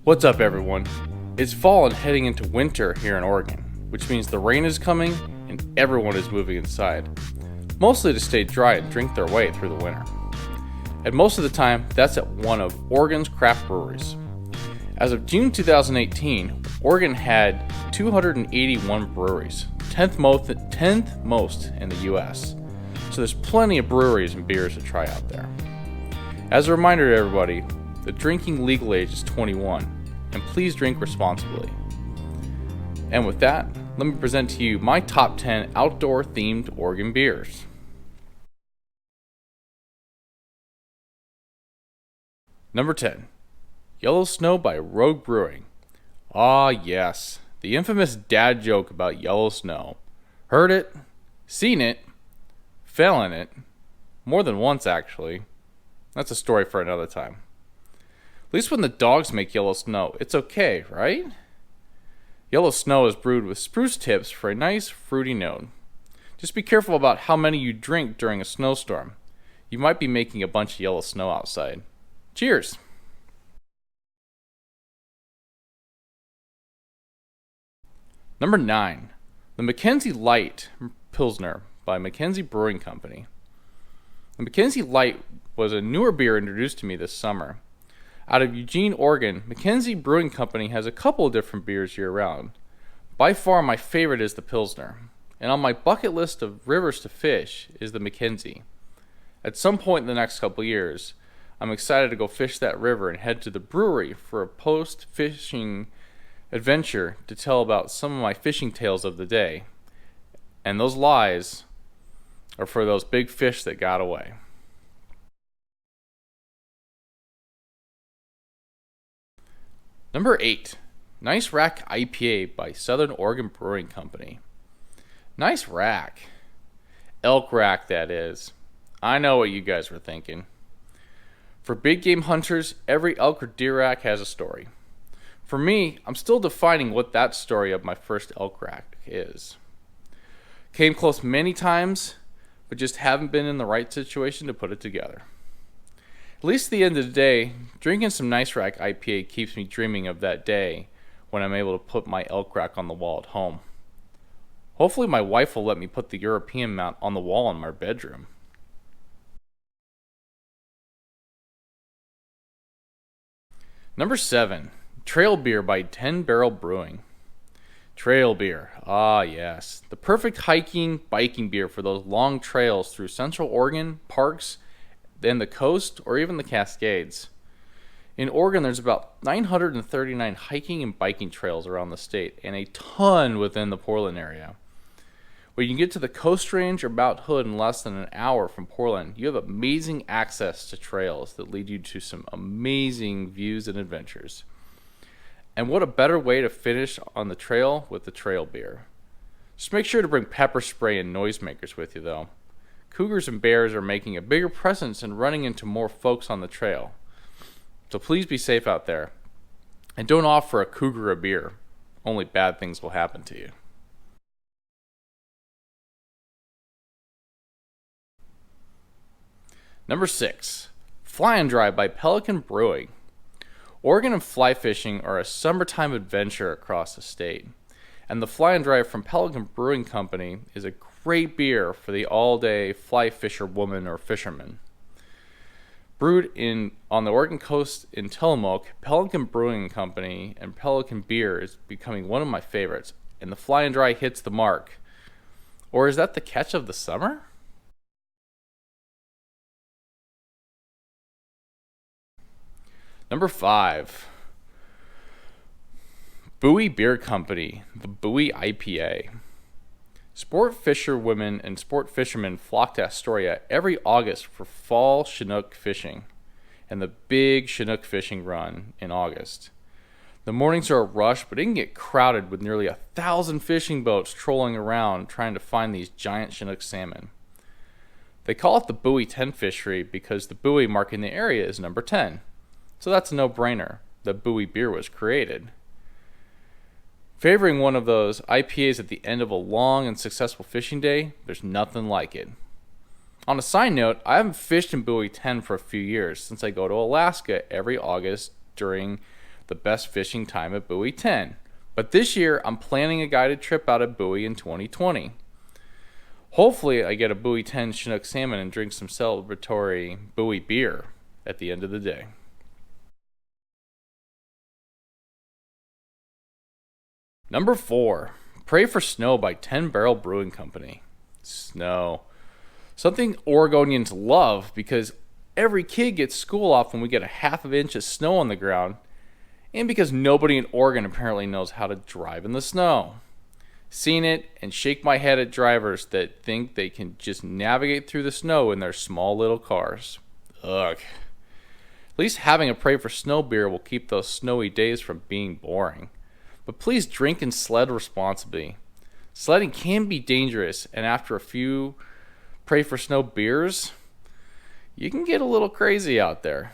What's up, everyone? It's fall and heading into winter here in Oregon, which means the rain is coming and everyone is moving inside, mostly to stay dry and drink their way through the winter. And most of the time, that's at one of Oregon's craft breweries. As of June 2018, Oregon had 281 breweries, 10th most in the US. So there's plenty of breweries and beers to try out there. As a reminder to everybody, the drinking legal age is 21, and please drink responsibly. And with that, let me present to you my top 10 outdoor-themed Oregon beers. Number 10, Yellow Snow by Rogue Brewing. Ah yes, the infamous dad joke about yellow snow. Heard it, seen it, fell in it, more than once actually. That's a story for another time. At least when the dogs make yellow snow, it's okay, right? Yellow snow is brewed with spruce tips for a nice fruity note. Just be careful about how many you drink during a snowstorm. You might be making a bunch of yellow snow outside. Cheers! Number 9, the McKenzie Lite Pilsner by McKenzie Brewing Company. The McKenzie Lite was a newer beer introduced to me this summer. Out of Eugene, Oregon, McKenzie Brewing Company has a couple of different beers year-round. By far my favorite is the Pilsner, and on my bucket list of rivers to fish is the McKenzie. At some point in the next couple of years, I'm excited to go fish that river and head to the brewery for a post-fishing adventure to tell about some of my fishing tales of the day. And those lies are for those big fish that got away. Number 8, Nice Rack IPA by Southern Oregon Brewing Company. Nice Rack. Elk Rack, that is. I know what you guys were thinking. For big game hunters, every elk or deer rack has a story. For me, I'm still defining what that story of my first elk rack is. Came close many times, but just haven't been in the right situation to put it together. At least at the end of the day, drinking some Nice Rack IPA keeps me dreaming of that day when I'm able to put my elk rack on the wall at home. Hopefully my wife will let me put the European mount on the wall in my bedroom. Number 7, Trail Beer by 10 Barrel Brewing. Trail beer, ah yes, the perfect hiking, biking beer for those long trails through Central Oregon, parks, then the coast, or even the Cascades. In Oregon, there's about 939 hiking and biking trails around the state, and a ton within the Portland area. When you get to the Coast Range or Mount Hood in less than an hour from Portland, you have amazing access to trails that lead you to some amazing views and adventures. And what a better way to finish on the trail with the trail beer. Just make sure to bring pepper spray and noisemakers with you, though. Cougars and bears are making a bigger presence and running into more folks on the trail. So please be safe out there. And don't offer a cougar a beer. Only bad things will happen to you. Number 6, Fly and Dry by Pelican Brewing. Oregon and fly fishing are a summertime adventure across the state. And the Fly and Dry from Pelican Brewing Company is a great beer for the all-day fly fisher woman or fisherman. Brewed on the Oregon coast in Tillamook, Pelican Brewing Company and Pelican beer is becoming one of my favorites, and the Fly and Dry hits the mark. Or is that the catch of the summer? Number 5, Bowie Beer Company, the Bowie IPA. Sport fisher women and sport fishermen flock to Astoria every August for fall Chinook fishing and the big Chinook fishing run in August. The mornings are a rush, but it can get crowded with nearly 1,000 fishing boats trolling around trying to find these giant Chinook salmon. They call it the Bowie 10 fishery because the buoy marking the area is number 10. So that's a no-brainer that Bowie beer was created. Favoring one of those IPAs at the end of a long and successful fishing day, there's nothing like it. On a side note, I haven't fished in Bowie 10 for a few years since I go to Alaska every August during the best fishing time at Bowie 10. But this year, I'm planning a guided trip out of Bowie in 2020. Hopefully, I get a Bowie 10 Chinook salmon and drink some celebratory Bowie beer at the end of the day. Number 4, Pray for Snow by 10 Barrel Brewing Company. Snow. Something Oregonians love because every kid gets school off when we get a half of an inch of snow on the ground, and because nobody in Oregon apparently knows how to drive in the snow. Seen it and shake my head at drivers that think they can just navigate through the snow in their small little cars. Ugh. At least having a Pray for Snow beer will keep those snowy days from being boring. But please drink and sled responsibly. Sledding can be dangerous, and after a few Pray for Snow beers, you can get a little crazy out there.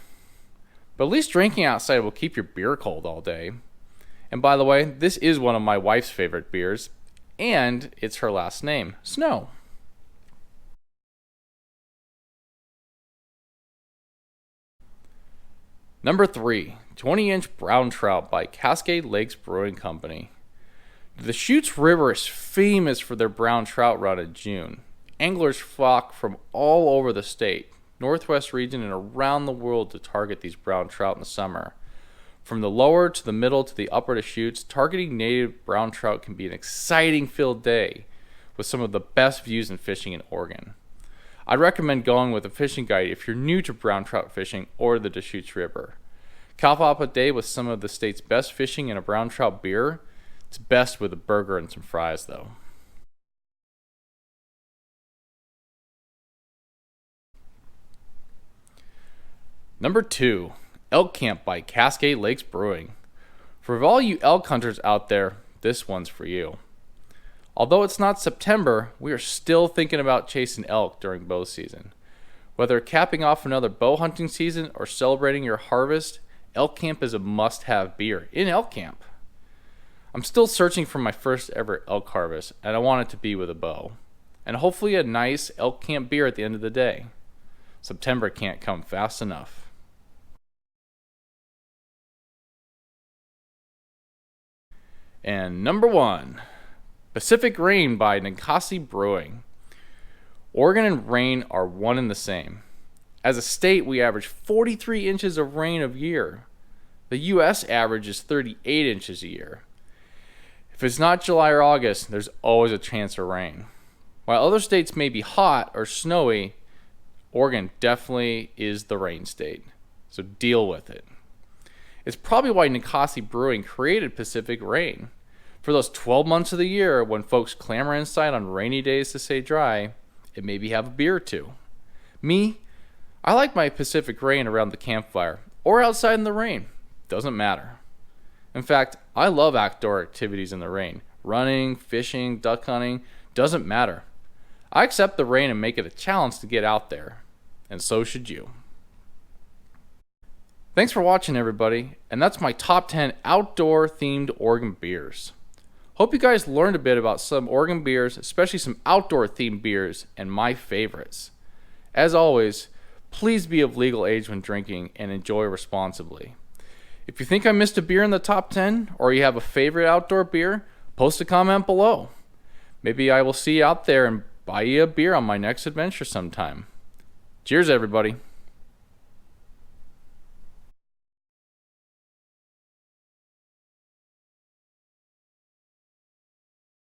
But at least drinking outside will keep your beer cold all day. And by the way, this is one of my wife's favorite beers, and it's her last name, Snow. Number 3, 20-inch Brown Trout by Cascade Lakes Brewing Company. The Deschutes River is famous for their brown trout run in June. Anglers flock from all over the state, northwest region, and around the world to target these brown trout in the summer. From the lower to the middle to the upper Deschutes, targeting native brown trout can be an exciting filled day with some of the best views in fishing in Oregon. I'd recommend going with a fishing guide if you're new to brown trout fishing or the Deschutes River. Cap off a day with some of the state's best fishing and a brown trout beer. It's best with a burger and some fries, though. Number 2, Elk Camp by Cascade Lakes Brewing. For all you elk hunters out there, this one's for you. Although it's not September, we are still thinking about chasing elk during bow season. Whether capping off another bow hunting season or celebrating your harvest, Elk Camp is a must-have beer in Elk Camp. I'm still searching for my first ever elk harvest, and I want it to be with a bow. And hopefully a nice Elk Camp beer at the end of the day. September can't come fast enough. And number 1, Pacific Rain by Ninkasi Brewing. Oregon and rain are one and the same. As a state, we average 43 inches of rain a year. The U.S. average is 38 inches a year. If it's not July or August, there's always a chance of rain. While other states may be hot or snowy, Oregon definitely is the rain state. So deal with it. It's probably why Ninkasi Brewing created Pacific Rain. For those 12 months of the year when folks clamor inside on rainy days to stay dry and maybe have a beer or two. Me, I like my Pacific Rain around the campfire or outside in the rain. Doesn't matter. In fact, I love outdoor activities in the rain. Running, fishing, duck hunting, doesn't matter. I accept the rain and make it a challenge to get out there. And so should you. Thanks for watching, everybody. And that's my top 10 outdoor themed Oregon beers. Hope you guys learned a bit about some Oregon beers, especially some outdoor themed beers and my favorites. As always, please be of legal age when drinking and enjoy responsibly. If you think I missed a beer in the top 10 or you have a favorite outdoor beer, post a comment below. Maybe I will see you out there and buy you a beer on my next adventure sometime. Cheers, everybody.